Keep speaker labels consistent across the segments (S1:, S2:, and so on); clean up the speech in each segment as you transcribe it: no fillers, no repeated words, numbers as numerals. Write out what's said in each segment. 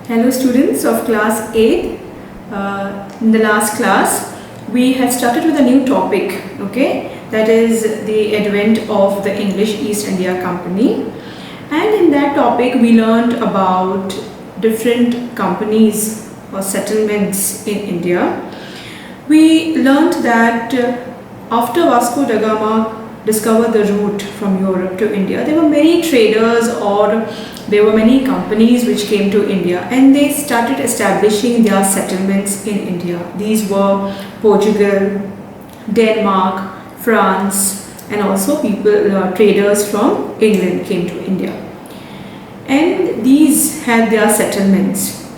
S1: Hello students of class 8. In the last class we had started with a new topic, okay, that is the advent of the English East India Company, and in that topic we learned about different companies or settlements in India. We learned that after Vasco da Gama discovered the route from Europe to India, there were many traders or there were many companies which came to India and they started establishing their settlements in India. These were Portugal, Denmark, France, and also traders from England came to India. And these had their settlements.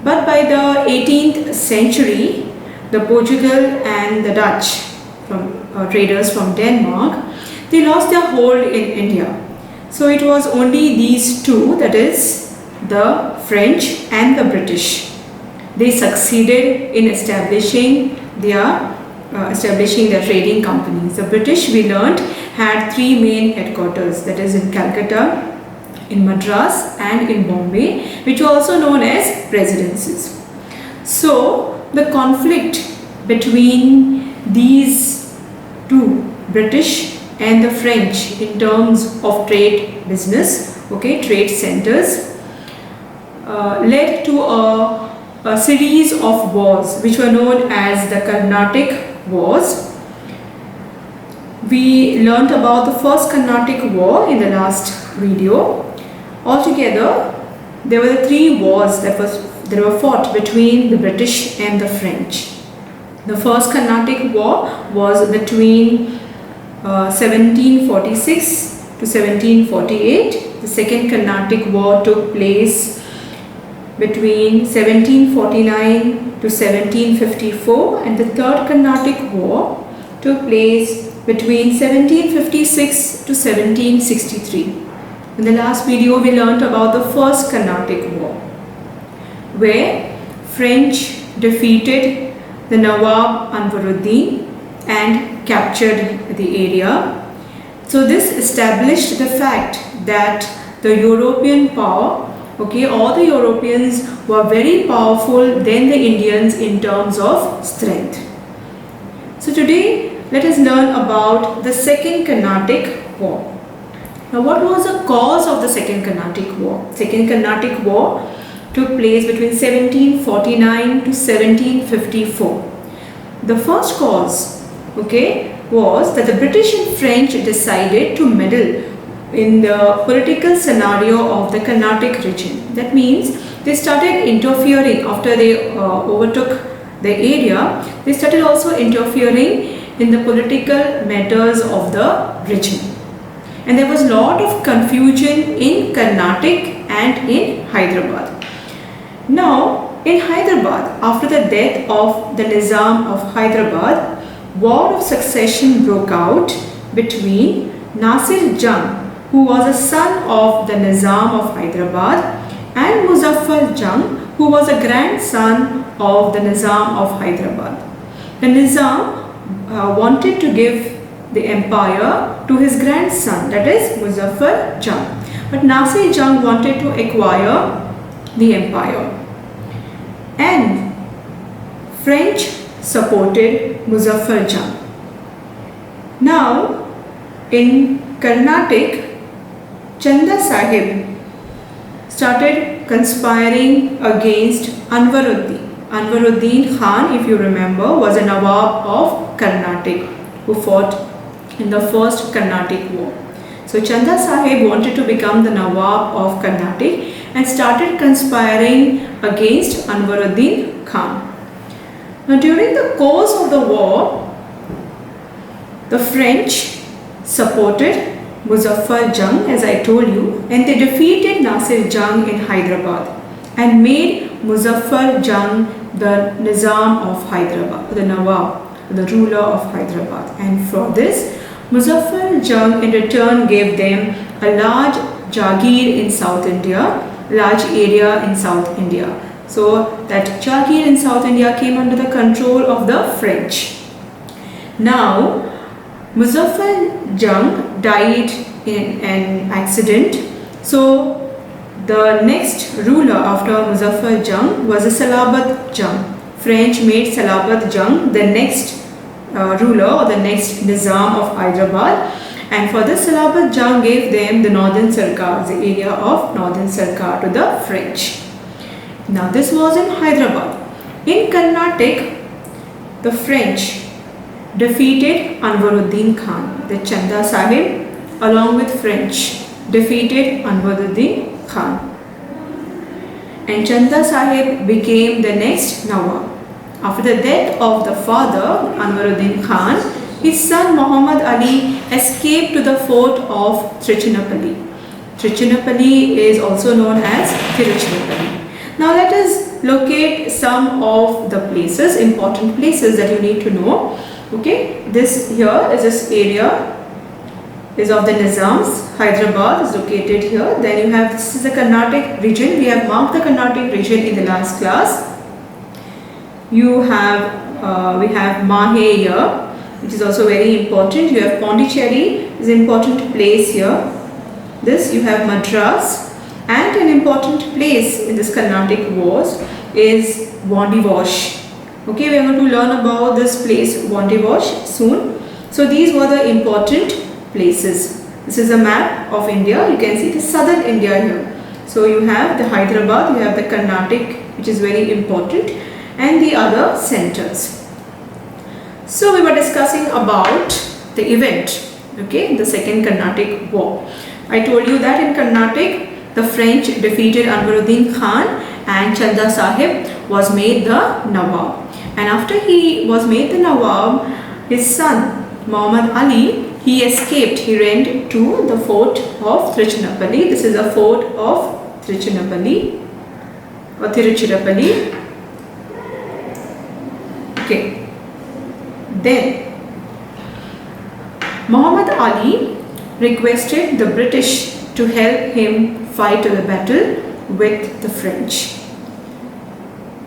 S1: But by the 18th century, the Portugal and the Dutch traders from Denmark, they lost their hold in India. So it was only these two, that is the French and the British. They succeeded in establishing their trading companies. The British, we learned, had three main headquarters, that is in Calcutta, in Madras and in Bombay, which were also known as residences. So the conflict between these two, British and the French, in terms of trade business, okay, trade centers, led to a series of wars which were known as the Carnatic Wars. We learnt about the first Carnatic War in the last video. Altogether, there were three wars that were fought between the British and the French. The first Carnatic War was between 1746 to 1748. The second Carnatic War took place between 1749 to 1754, and the third Carnatic War took place between 1756 to 1763. In the last video we learnt about the first Carnatic War, where French defeated the Nawab Anwaruddin and captured the area. So this established the fact that the European power, okay, all the Europeans were very powerful than the Indians in terms of strength. So today let us learn about the second Carnatic War. Now, what was the cause of the second Carnatic War? Second Carnatic War took place between 1749 to 1754. The first cause, okay, was that the British and French decided to meddle in the political scenario of the Carnatic region. That means they started interfering after they overtook the area. They started also interfering in the political matters of the region. And there was a lot of confusion in Carnatic and in Hyderabad. Now, in Hyderabad, after the death of the Nizam of Hyderabad, war of succession broke out between Nasir Jung, who was a son of the Nizam of Hyderabad, and Muzaffar Jung, who was a grandson of the Nizam of Hyderabad. The Nizam wanted to give the empire to his grandson, that is Muzaffar Jung. But Nasir Jung wanted to acquire the empire. And French supported Muzaffar Jung. Now, in Carnatic, Chanda Sahib started conspiring against Anwaruddin. Anwaruddin Khan, if you remember, was a Nawab of Carnatic who fought in the first Carnatic War. So Chanda Sahib wanted to become the Nawab of Carnatic and started conspiring against Anwaruddin Khan. Now, during the course of the war, the French supported Muzaffar Jung, as I told you, and they defeated Nasir Jung in Hyderabad and made Muzaffar Jung the Nizam of Hyderabad, the Nawab, the ruler of Hyderabad. And for this, Muzaffar Jung in return gave them a large Jagir in South India, large area in South India. So that Jagir in South India came under the control of the French. Now, Muzaffar Jung died in an accident. So The next ruler after Muzaffar Jung was the Salabat Jung. French made Salabat Jung the next ruler or the next Nizam of Hyderabad, and for this Salabat Jung gave them the northern Sarkar, the area of northern Sarkar, to the French. Now this was in Hyderabad. In Carnatic, the French defeated Anwaruddin Khan. The Chanda Sahib along with French defeated Anwaruddin Khan, and Chanda Sahib became the next Nawab. After the death of the father Anwaruddin Khan, his son Muhammad Ali escaped to the fort of Trichinopoly. Trichinopoly is also known as Tiruchirappalli. Now let us locate some of the places, important places that you need to know. Okay, this here is this area is of the Nizams. Hyderabad is located here. Then you have, this is the Carnatic region. We have marked the Carnatic region in the last class. You have, we have Mahe here, which is also very important. You have Pondicherry, is an important place here. This you have Madras, and an important place in this Carnatic wars is Wandiwash. Okay, we are going to learn about this place Wandiwash soon. So these were the important places. This is a map of India. You can see the southern India here. So you have the Hyderabad, you have the Carnatic, which is very important, and the other centers. So we were discussing about the event, okay, the second Carnatic war. I told you that in Carnatic, the French defeated Anwaruddin Khan and Chanda Sahib was made the Nawab. And after he was made the Nawab, his son Muhammad Ali, he escaped, he ran to the fort of Trichinopoly. This is a fort of Trichinopoly or Tiruchirappalli. Okay. Then Muhammad Ali requested the British to help him fight the battle with the French.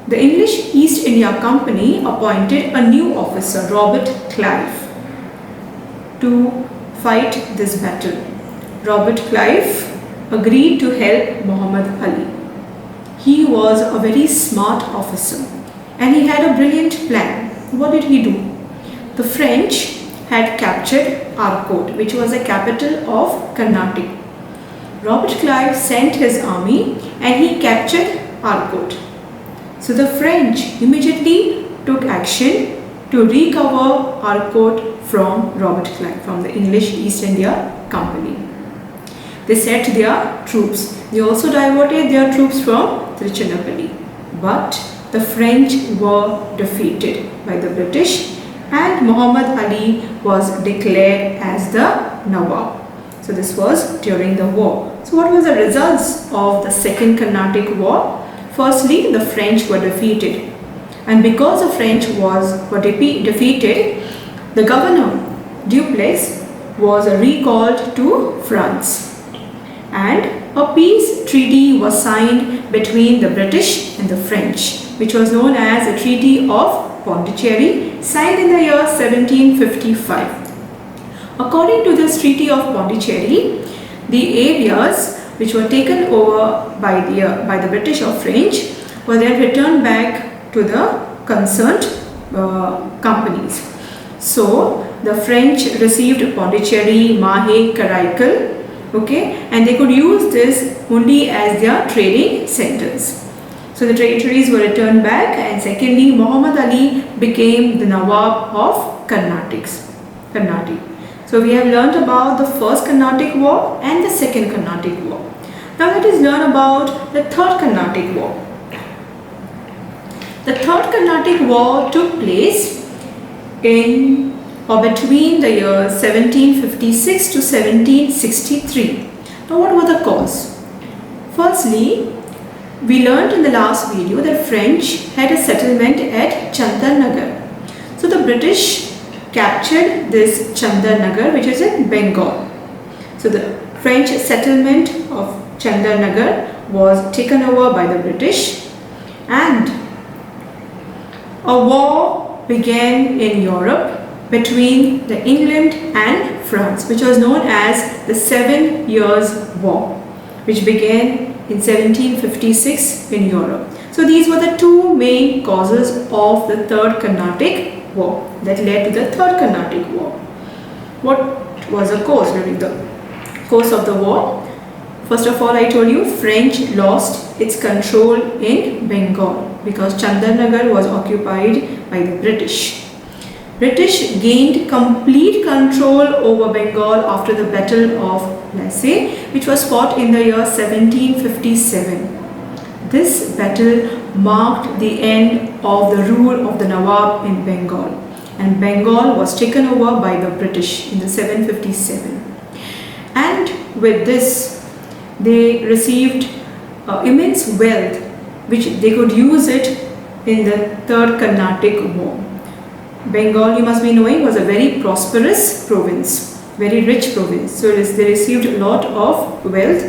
S1: The English East India Company appointed a new officer, Robert Clive, to fight this battle. Robert Clive agreed to help Muhammad Ali. He was a very smart officer and he had a brilliant plan. What did he do? The French had captured Arcot, which was the capital of Carnatic. Robert Clive sent his army and he captured Arcot. So the French immediately took action to recover Arcot from Robert Clive, from the English East India Company. They set their troops. They also diverted their troops from Trichinopoly. But the French were defeated by the British and Muhammad Ali was declared as the Nawab. So this was during the war. So what was the results of the second Carnatic war? Firstly, the French were defeated, and because the French were defeated, the governor Dupleix was recalled to France, and a peace treaty was signed between the British and the French, which was known as the Treaty of Pondicherry, signed in the year 1755. According to this Treaty of Pondicherry, the areas which were taken over by the British or French were then returned back to the concerned companies. So the French received Pondicherry, Mahe, Karaikal, okay, and they could use this only as their trading centers. So the territories were returned back, and secondly, Muhammad Ali became the Nawab of Carnatic. So we have learnt about the first Carnatic war and the second Carnatic war. Now let us learn about the third Carnatic war. The third Carnatic war took place in or between the years 1756 to 1763. Now what were the cause? Firstly, we learnt in the last video that French had a settlement at Chandarnagar. So the British captured this Chandarnagar, which is in Bengal. So the French settlement of Chandarnagar was taken over by the British, and a war began in Europe between the England and France, which was known as the 7 Years' War, which began in 1756 in Europe. So these were the two main causes of the Third Carnatic War that led to the Third Carnatic War. What was the cause during the course of the war? First of all, I told you French lost its control in Bengal because Chandarnagar was occupied by the British. British gained complete control over Bengal after the Battle of Plassey, which was fought in the year 1757. This battle marked the end of the rule of the Nawab in Bengal, and Bengal was taken over by the British in the 757. And with this, they received immense wealth which they could use it in the Third Carnatic War. Bengal, you must be knowing, was a very prosperous province, very rich province. So they received a lot of wealth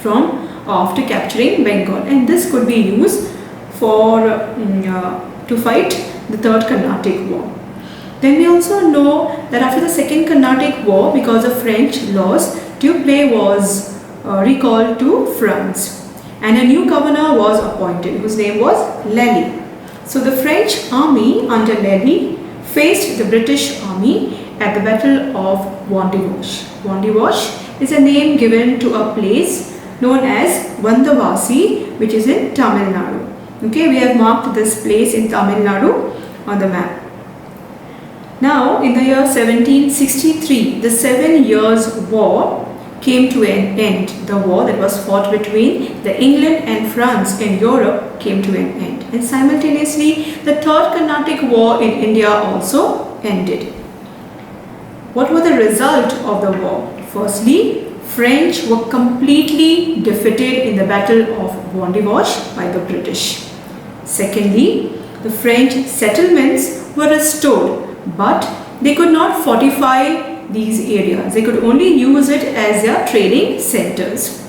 S1: from after capturing Bengal, and this could be used for to fight the Third Carnatic War. Then we also know that after the Second Carnatic War, because of French loss, Dupleix was recalled to France, and a new governor was appointed whose name was Lally. So the French army under Lally faced the British army at the Battle of Wandiwash. Wandiwash is a name given to a place known as Vandavasi, which is in Tamil Nadu. Okay, we have marked this place in Tamil Nadu on the map. Now, in the year 1763, the 7 Years' War came to an end. The war that was fought between the England and France in Europe came to an end. And simultaneously, the Third Carnatic War in India also ended. What was the result of the war? Firstly, French were completely defeated in the Battle of Wandiwash by the British. Secondly, the French settlements were restored, but they could not fortify these areas. They could only use it as their trading centers.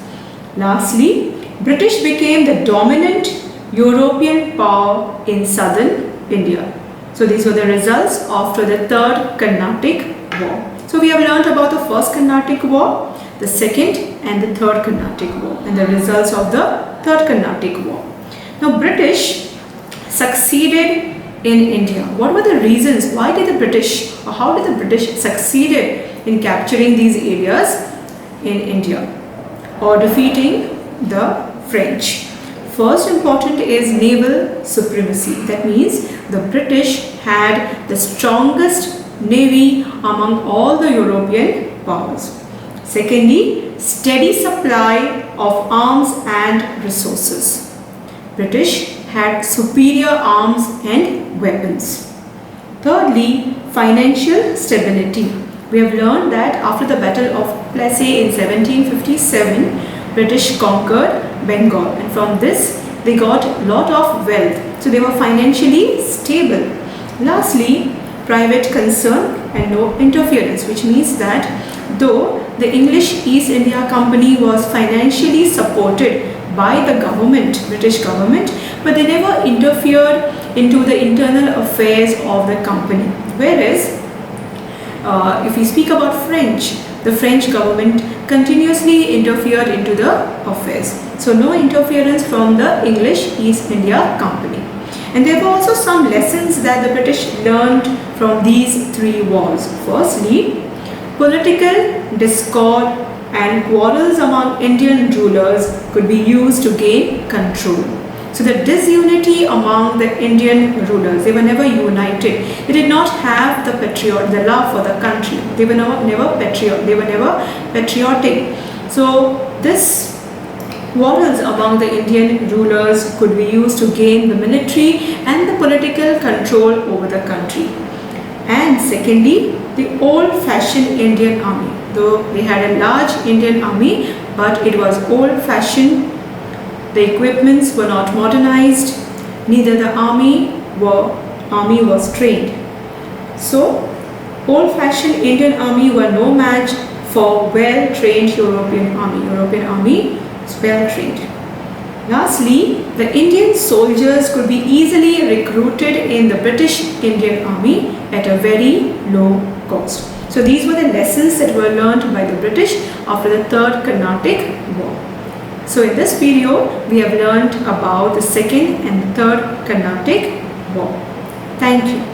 S1: Lastly, British became the dominant European power in southern India. So these were the results after the Third Carnatic War. So we have learnt about the First Carnatic War, the Second and the Third Carnatic War, and the results of the Third Carnatic War. Now British succeeded in India. What were the reasons? Why did the British, or how did the British succeeded in capturing these areas in India or defeating the French? First important is naval supremacy. That means the British had the strongest navy among all the European powers. Secondly, steady supply of arms and resources. British had superior arms and weapons. Thirdly, financial stability. We have learned that after the Battle of Plassey in 1757, British conquered Bengal, and from this they got a lot of wealth. So they were financially stable. Lastly, private concern and no interference, which means that though the English East India Company was financially supported by the government, British government, but they never interfered into the internal affairs of the company. Whereas, if we speak about French, the French government continuously interfered into the affairs. So no interference from the English East India Company. And there were also some lessons that the British learned from these three wars. Firstly, political discord and quarrels among Indian rulers could be used to gain control. So the disunity among the Indian rulers, they were never united. They did not have the love for the country. They were never patriotic. So this quarrels among the Indian rulers could be used to gain the military and the political control over the country. And secondly, the old-fashioned Indian army. Though they had a large Indian army, but it was old-fashioned. The equipments were not modernized. Neither the army was trained. So, old-fashioned Indian army were no match for well-trained European army. European army was well-trained. Lastly, the Indian soldiers could be easily recruited in the British Indian army at a very low cost. So these were the lessons that were learned by the British after the Third Carnatic War. So in this video, we have learnt about the second and third Carnatic War. Thank you.